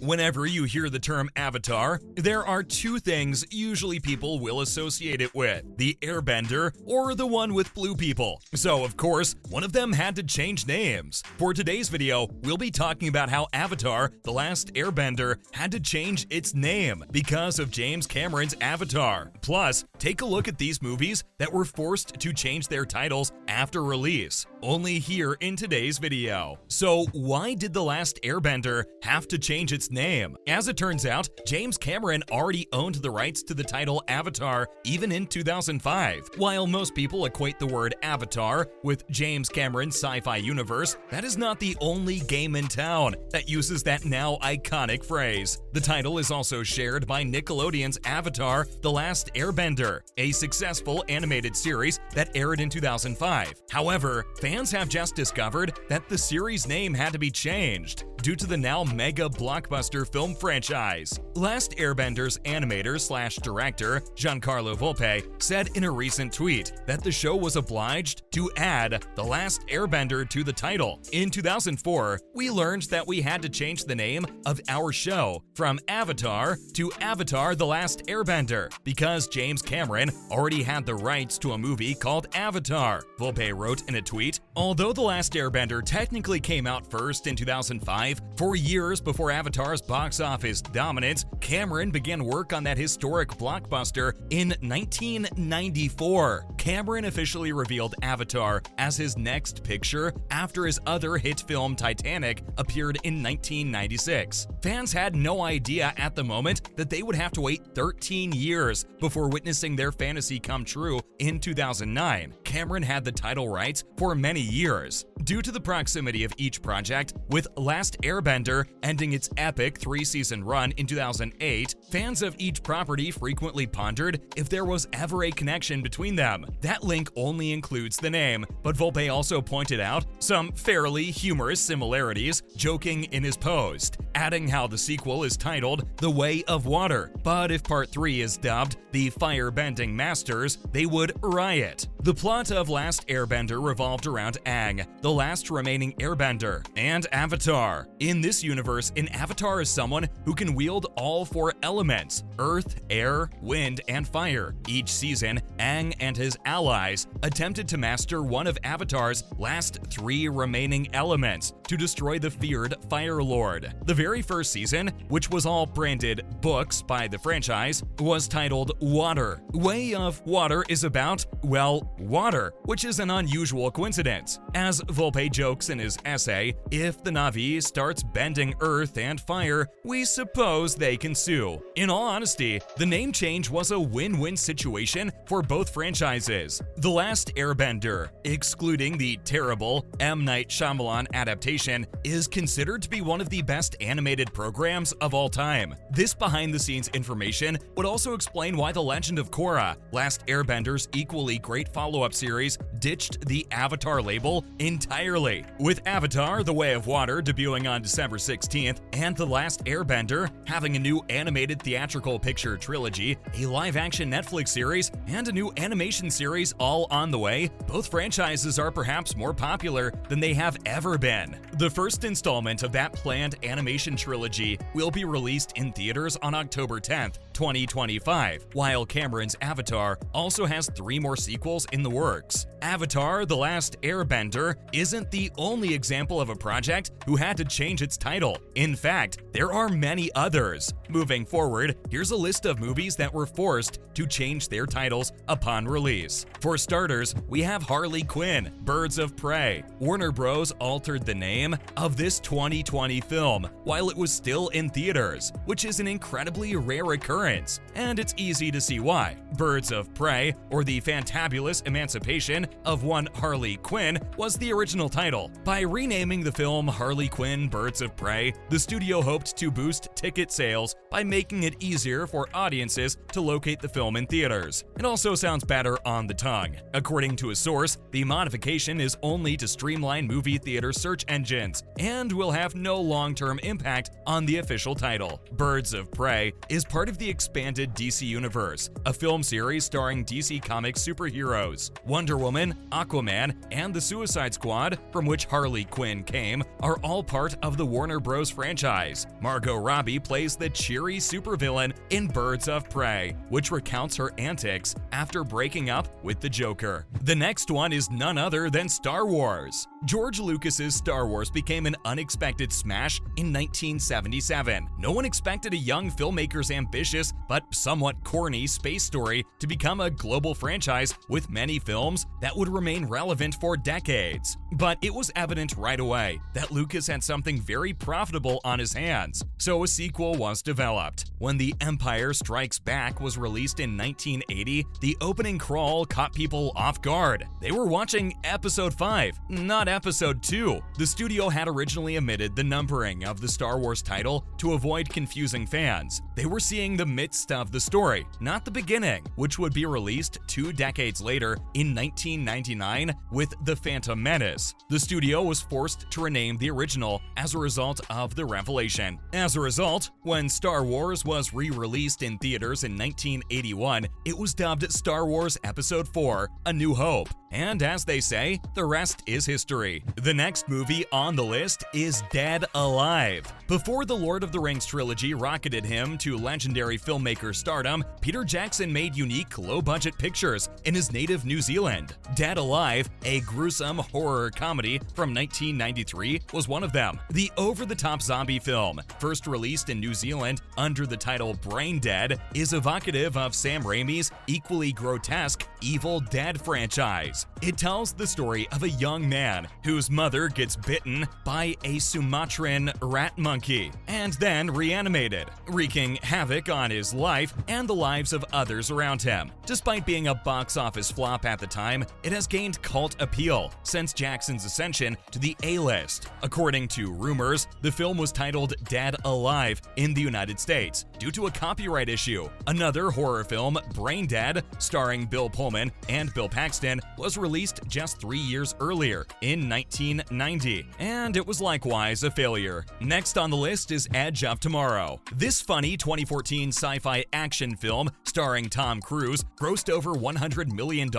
Whenever you hear the term Avatar, there are two things usually people will associate it with: the Airbender or the one with blue people. So of course, one of them had to change names. For today's video, we'll be talking about how Avatar: The Last Airbender had to change its name because of James Cameron's Avatar. Plus, take a look at these movies that were forced to change their titles after release, only here in today's video. So why did The Last Airbender have to change its name? As it turns out, James Cameron already owned the rights to the title Avatar even in 2005. While most people equate the word Avatar with James Cameron's sci-fi universe, that is not the only game in town that uses that now iconic phrase. The title is also shared by Nickelodeon's Avatar: The Last Airbender, a successful animated series that aired in 2005. However, fans have just discovered that the series name had to be changed due to the now mega blockbuster film franchise. Last Airbender's animator/director Giancarlo Volpe said in a recent tweet that the show was obliged to add The Last Airbender to the title. In 2004, we learned that we had to change the name of our show from Avatar to Avatar: The Last Airbender because James Cameron already had the rights to a movie called Avatar. Volpe wrote in a tweet, "Although The Last Airbender technically came out first in 2005, for years before Avatar's box office dominance, Cameron began work on that historic blockbuster in 1994. Cameron officially revealed Avatar as his next picture after his other hit film Titanic appeared in 1996. Fans had no idea at the moment that they would have to wait 13 years before witnessing their fantasy come true in 2009. Cameron had the title rights for many years. Due to the proximity of each project, with Last Airbender ending its epic 3-season run in 2008, fans of each property frequently pondered if there was ever a connection between them. That link only includes the name, but Volpe also pointed out some fairly humorous similarities, joking in his post, adding how the sequel is titled The Way of Water, but if part 3 is dubbed The Firebending Masters, they would riot. The plot of Last Airbender revolved around Aang, the last remaining airbender, and Avatar. In this universe, an avatar is someone who can wield all 4 elements: earth, air, wind, and fire. Each season, Aang and his allies attempted to master one of Avatar's last 3 remaining elements to destroy the feared Fire Lord. The very first season, which was all branded books by the franchise, was titled Water. Way of Water is about, well, water, which is an unusual coincidence. As Volpe jokes in his essay, if the Na'vi starts bending earth and fire, we suppose they can sue. In all honesty, the name change was a win-win situation for both franchises. The Last Airbender, excluding the terrible M. Night Shyamalan adaptation, is considered to be one of the best animated programs of all time. This behind-the-scenes information would also explain why The Legend of Korra, Last Airbender's equally great follow-up series, ditched the Avatar label entirely. With Avatar: The Way of Water debuting on December 16th and The Last Airbender having a new animated theatrical picture trilogy, a live-action Netflix series, and a new animation series all on the way, both franchises are perhaps more popular than they have ever been. The first installment of that planned animation trilogy will be released in theaters on October 10th, 2025, while Cameron's Avatar also has 3 more sequels in the works. Avatar: The Last Airbender isn't the only example of a project who had to change its title. In fact, there are many others. Moving forward, here's a list of movies that were forced to change their titles upon release. For starters, we have Harley Quinn, Birds of Prey. Warner Bros. Altered the name of this 2020 film while it was still in theaters, which is an incredibly rare occurrence, and it's easy to see why. Birds of Prey, or The Fantabulous Emancipation of One Harley Quinn, was the original title. By renaming the film Harley Quinn: Birds of Prey, the studio hoped to boost ticket sales by making it easier for audiences to locate the film in theaters. It also sounds better on the tongue. According to a source, the modification is only to streamline movie theater search engines and will have no long-term impact on the official title. Birds of Prey is part of the expanded DC Universe, a film series starring DC Comics superheroes. Wonder Woman, Aquaman, and the Suicide Squad, from which Harley Quinn came, are all part of the Warner Bros. Franchise. Margot Robbie plays the cheery supervillain in Birds of Prey, which recounts her antics after breaking up with the Joker. The next one is none other than Star Wars. George Lucas's Star Wars became an unexpected smash in 1977. No one expected a young filmmaker's ambitious but somewhat corny space story to become a global franchise with many films that would remain relevant for decades. But it was evident right away that Lucas had something very profitable on his hands, so a sequel was developed. When The Empire Strikes Back was released in 1980, the opening crawl caught people off guard. They were watching Episode 5, not Episode 2. The studio had originally omitted the numbering of the Star Wars title to avoid confusing fans. They were seeing the midst of the story, not the beginning, which would be released 2 decades later in 1999 with The Phantom Menace. The studio was forced to rename the original as a result of the revelation. As a result, when Star Wars was re-released in theaters in 1981, it was dubbed Star Wars Episode 4: A New Hope. And as they say, the rest is history. The next movie on the list is Dead Alive. Before the Lord of the Rings trilogy rocketed him to legendary filmmaker stardom, Peter Jackson made unique, low-budget pictures in his native New Zealand. Dead Alive, a gruesome horror comedy from 1993, was one of them. The over-the-top zombie film, first released in New Zealand under the title Brain Dead, is evocative of Sam Raimi's equally grotesque Evil Dead franchise. It tells the story of a young man whose mother gets bitten by a Sumatran rat monkey and then reanimated, wreaking havoc on his life and the lives of others around him. Despite being a box office flop at the time, it has gained cult appeal since Jackson's ascension to the A-list. According to rumors, the film was titled Dead Alive in the United States due to a copyright issue. Another horror film, Brain Dead, starring Bill Pullman and Bill Paxton, was released just 3 years earlier in 1990, and it was likewise a failure. Next on the list is Edge of Tomorrow. This funny 2014 sci-fi action film starring Tom Cruise grossed over $100 million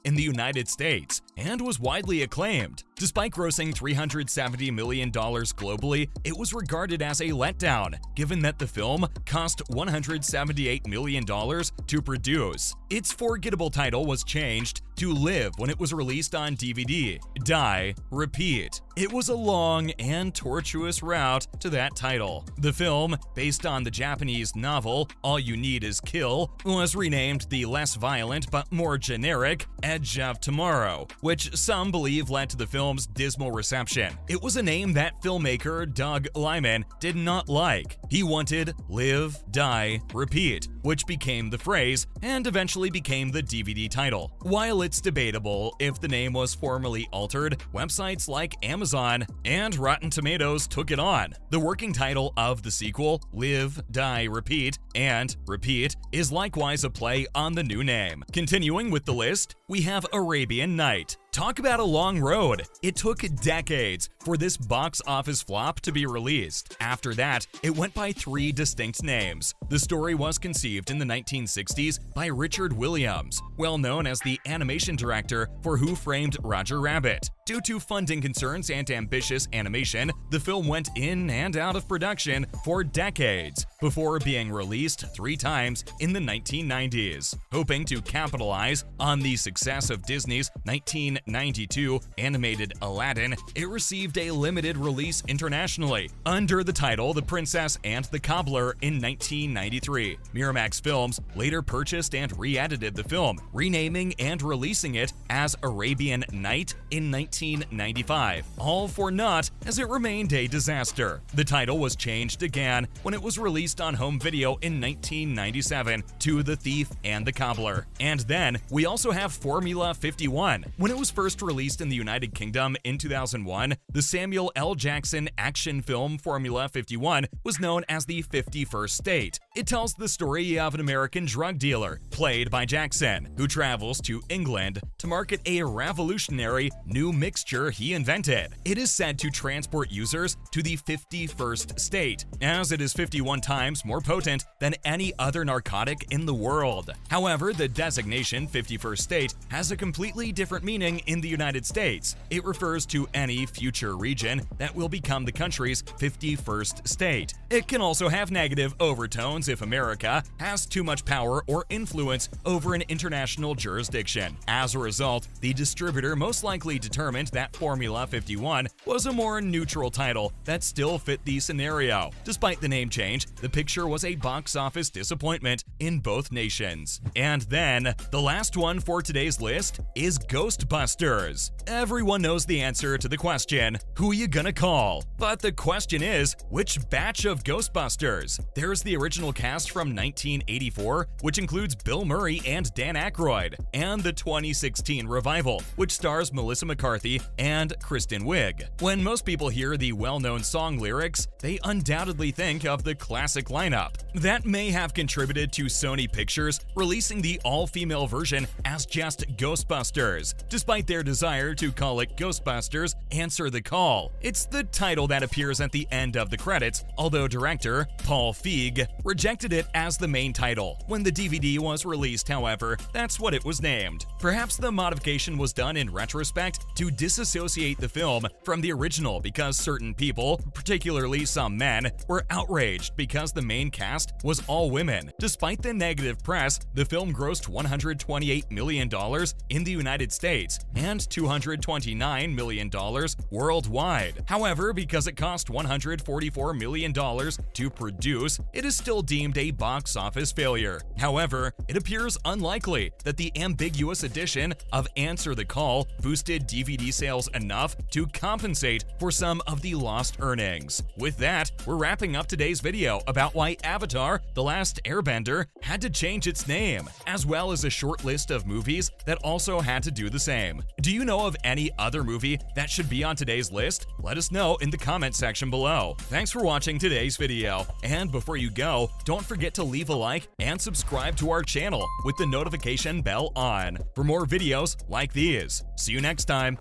in the United States and was widely acclaimed. Despite grossing $370 million globally, it was regarded as a letdown, given that the film cost $178 million to produce. Its forgettable title was changed to Live when it was released on DVD. Die, Repeat. It was a long and tortuous route to that title. The film, based on the Japanese novel All You Need Is Kill, was renamed the less violent but more generic Edge of Tomorrow, which some believe led to the film's dismal reception. It was a name that filmmaker Doug Liman did not like. He wanted Live, Die, Repeat, which became the phrase and eventually became the DVD title. While it's debatable if the name was formally altered, websites like Amazon and Rotten Tomatoes took it on. The working title of the sequel, Live, Die, Repeat, and Repeat, is likewise a play on the new name. Continuing with the list, we have Arabian Night. Talk about a long road. It took decades for this box office flop to be released. After that, it went by 3 distinct names. The story was conceived in the 1960s by Richard Williams, well known as the animation director for Who Framed Roger Rabbit. Due to funding concerns and ambitious animation, the film went in and out of production for decades before being released 3 times in the 1990s. Hoping to capitalize on the success of Disney's 1992 animated Aladdin, it received a limited release internationally under the title The Princess and the Cobbler in 1993. Miramax Films later purchased and re-edited the film, renaming and releasing it as Arabian Night in 1995. All for naught, as it remained a disaster. The title was changed again when it was released on home video in 1997 to The Thief and the Cobbler. And then we also have Formula 51. When it was first released in the United Kingdom in 2001, the Samuel L. Jackson action film Formula 51 was known as the 51st State. It tells the story of an American drug dealer, played by Jackson, who travels to England to market a revolutionary new mixture he invented. It is said to transport users to the 51st state, as it is 51 times more potent than any other narcotic in the world. However, the designation 51st state has a completely different meaning in the United States. It refers to any future region that will become the country's 51st state. It can also have negative overtones if America has too much power or influence over an international jurisdiction. As a result, the distributor most likely determined that Formula 51 was a more neutral title that still fit the scenario. Despite the name change, the picture was a box office disappointment in both nations. And then, the last one for today's list is Ghostbusters. Everyone knows the answer to the question, who you gonna call? But the question is, which batch of Ghostbusters? There's the original cast from 1984, which includes Bill Murray and Dan Aykroyd, and the 2016 revival, which stars Melissa McCarthy and Kristen Wiig. When most people hear the well-known song lyrics, they undoubtedly think of the classic lineup. That may have contributed to Sony Pictures releasing the all-female version as just Ghostbusters, despite their desire to call it Ghostbusters Answer the Call. It's the title that appears at the end of the credits, although director Paul Feig rejected it as the main title. When the DVD was released, however, that's what it was named. Perhaps the modification was done in retrospect to disassociate the film from the original because certain people, particularly some men, were outraged because the main cast was all women. Despite the negative press, the film grossed $128 million in the United States and $229 million worldwide. However, because it cost $144 million to produce, it is still deemed a box office failure. However, it appears unlikely that the ambiguous addition of Answer the Call boosted DVD sales enough to compensate for some of the lost earnings. With that, we're wrapping up today's video about why Avatar: The Last Airbender had to change its name, as well as a short list of movies that also had to do the same. Do you know of any other movie that should be on today's list? Let us know in the comment section below. Thanks for watching today's video, and before you go, don't forget to leave a like and subscribe to our channel with the notification bell on for more videos like these. See you next time.